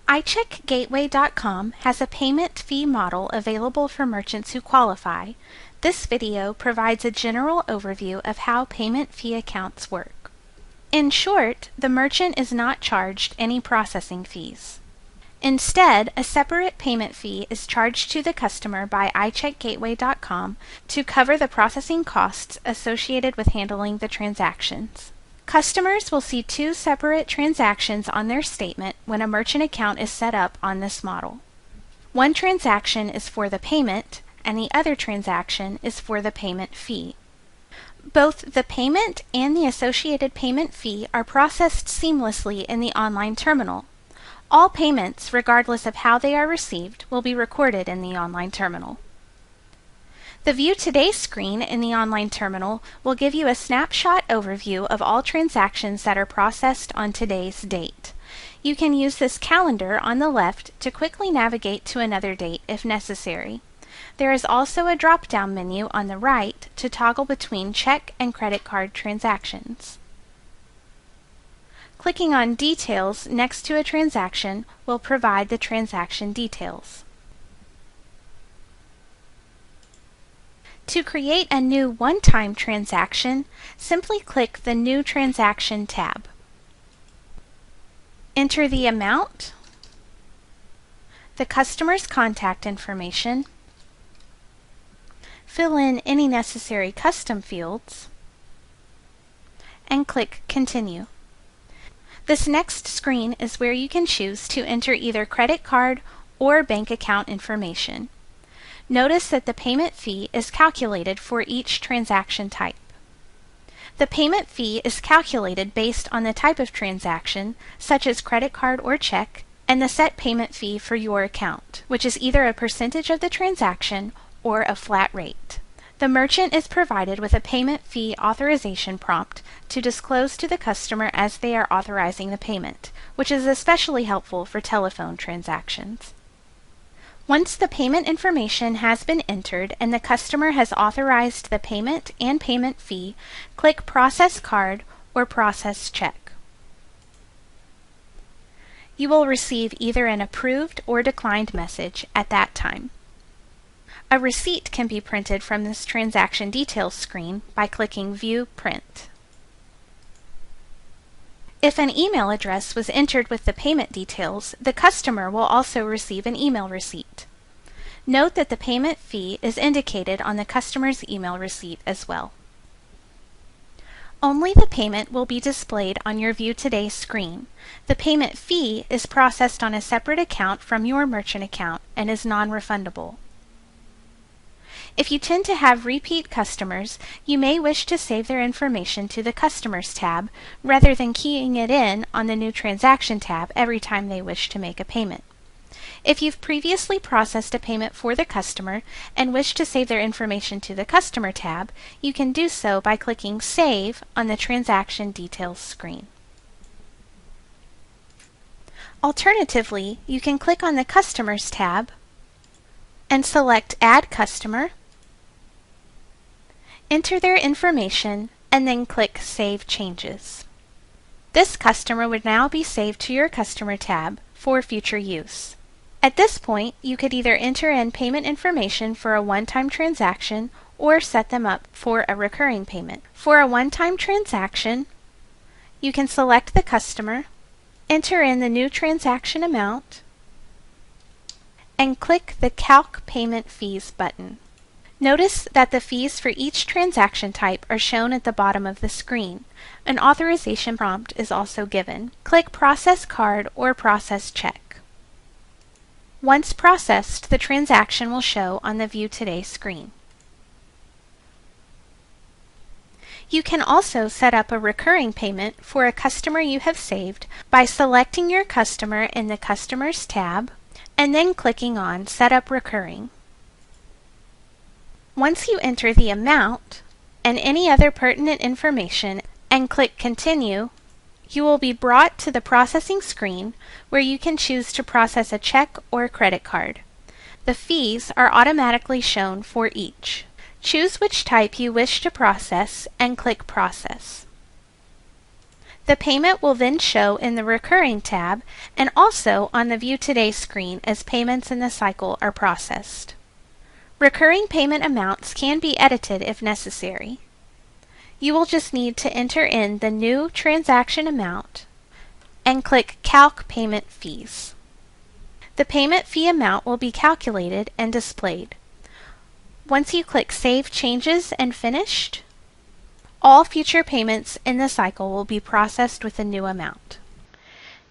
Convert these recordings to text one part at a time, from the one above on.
iCheckGateway.com has a payment fee model available for merchants who qualify. This video provides a general overview of how payment fee accounts work. In short, the merchant is not charged any processing fees. Instead, a separate payment fee is charged to the customer by iCheckGateway.com to cover the processing costs associated with handling the transactions. Customers will see two separate transactions on their statement when a merchant account is set up on this model. One transaction is for the payment, and the other transaction is for the payment fee. Both the payment and the associated payment fee are processed seamlessly in the online terminal. All payments, regardless of how they are received, will be recorded in the online terminal. The View Today screen in the online terminal will give you a snapshot overview of all transactions that are processed on today's date. You can use this calendar on the left to quickly navigate to another date if necessary. There is also a drop-down menu on the right to toggle between check and credit card transactions. Clicking on Details next to a transaction will provide the transaction details. To create a new one-time transaction, simply click the New Transaction tab. Enter the amount, the customer's contact information, fill in any necessary custom fields, and click Continue. This next screen is where you can choose to enter either credit card or bank account information. Notice that the payment fee is calculated for each transaction type. The payment fee is calculated based on the type of transaction, such as credit card or check, and the set payment fee for your account, which is either a percentage of the transaction or a flat rate. The merchant is provided with a payment fee authorization prompt to disclose to the customer as they are authorizing the payment, which is especially helpful for telephone transactions. Once the payment information has been entered and the customer has authorized the payment and payment fee, click Process Card or Process Check. You will receive either an approved or declined message at that time. A receipt can be printed from this transaction details screen by clicking View Print. If an email address was entered with the payment details, the customer will also receive an email receipt. Note that the payment fee is indicated on the customer's email receipt as well. Only the payment will be displayed on your View Today screen. The payment fee is processed on a separate account from your merchant account and is non-refundable. If you tend to have repeat customers, you may wish to save their information to the Customers tab rather than keying it in on the New Transaction tab every time they wish to make a payment. If you've previously processed a payment for the customer and wish to save their information to the Customer tab, you can do so by clicking Save on the Transaction Details screen. Alternatively, you can click on the Customers tab and select Add Customer, enter their information, and then click Save Changes. This customer would now be saved to your Customer tab for future use. At this point, you could either enter in payment information for a one-time transaction or set them up for a recurring payment. For a one-time transaction, you can select the customer, enter in the new transaction amount, and click the Calc Payment Fees button. Notice that the fees for each transaction type are shown at the bottom of the screen. An authorization prompt is also given. Click Process Card or Process Check. Once processed, the transaction will show on the View Today screen. You can also set up a recurring payment for a customer you have saved by selecting your customer in the Customers tab and then clicking on Set Up Recurring. Once you enter the amount and any other pertinent information and click Continue, you will be brought to the processing screen where you can choose to process a check or credit card. The fees are automatically shown for each. Choose which type you wish to process and click Process. The payment will then show in the Recurring tab and also on the View Today screen as payments in the cycle are processed. Recurring payment amounts can be edited if necessary. You will just need to enter in the new transaction amount and click Calc Payment Fees. The payment fee amount will be calculated and displayed. Once you click Save Changes and Finished, all future payments in the cycle will be processed with the new amount.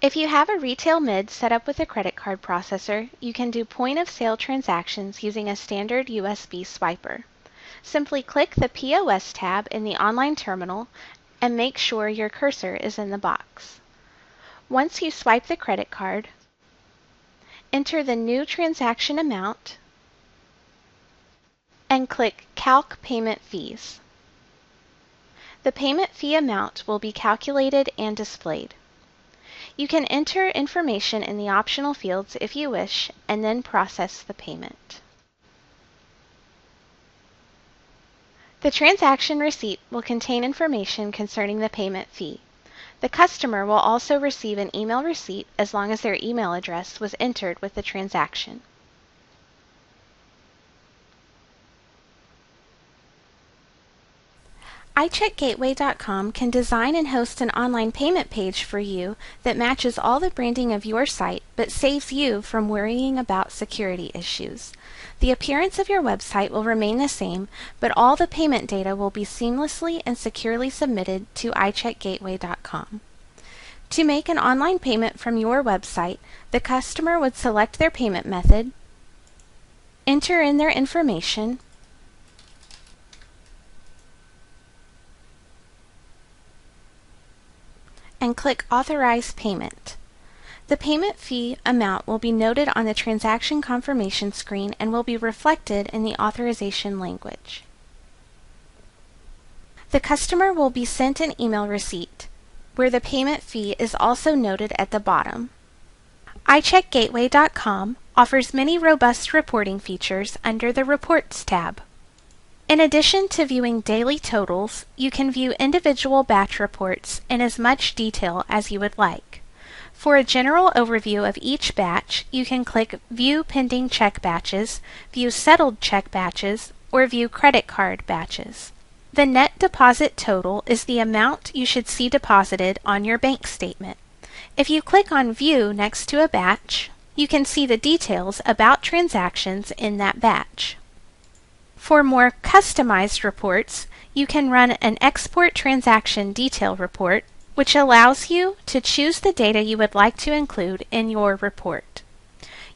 If you have a retail MID set up with a credit card processor, you can do point-of-sale transactions using a standard USB swiper. Simply click the POS tab in the online terminal and make sure your cursor is in the box. Once you swipe the credit card, enter the new transaction amount and click Calc Payment Fees. The payment fee amount will be calculated and displayed. You can enter information in the optional fields if you wish, and then process the payment. The transaction receipt will contain information concerning the payment fee. The customer will also receive an email receipt as long as their email address was entered with the transaction. iCheckGateway.com can design and host an online payment page for you that matches all the branding of your site but saves you from worrying about security issues. The appearance of your website will remain the same, but all the payment data will be seamlessly and securely submitted to iCheckGateway.com. To make an online payment from your website, the customer would select their payment method, enter in their information, and click Authorize Payment. The payment fee amount will be noted on the transaction confirmation screen and will be reflected in the authorization language. The customer will be sent an email receipt, where the payment fee is also noted at the bottom. iCheckGateway.com offers many robust reporting features under the Reports tab. In addition to viewing daily totals, you can view individual batch reports in as much detail as you would like. For a general overview of each batch, you can click View Pending Check Batches, View Settled Check Batches, or View Credit Card Batches. The net deposit total is the amount you should see deposited on your bank statement. If you click on View next to a batch, you can see the details about transactions in that batch. For more customized reports, you can run an Export Transaction Detail report, which allows you to choose the data you would like to include in your report.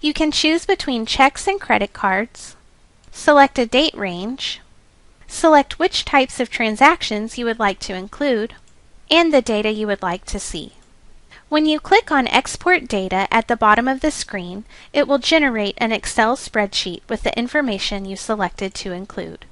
You can choose between checks and credit cards, select a date range, select which types of transactions you would like to include, and the data you would like to see. When you click on Export Data at the bottom of the screen, it will generate an Excel spreadsheet with the information you selected to include.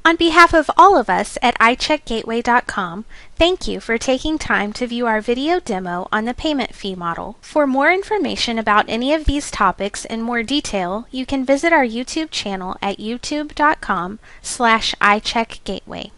On behalf of all of us at iCheckGateway.com, thank you for taking time to view our video demo on the payment fee model. For more information about any of these topics in more detail, you can visit our YouTube channel at youtube.com/iCheckGateway.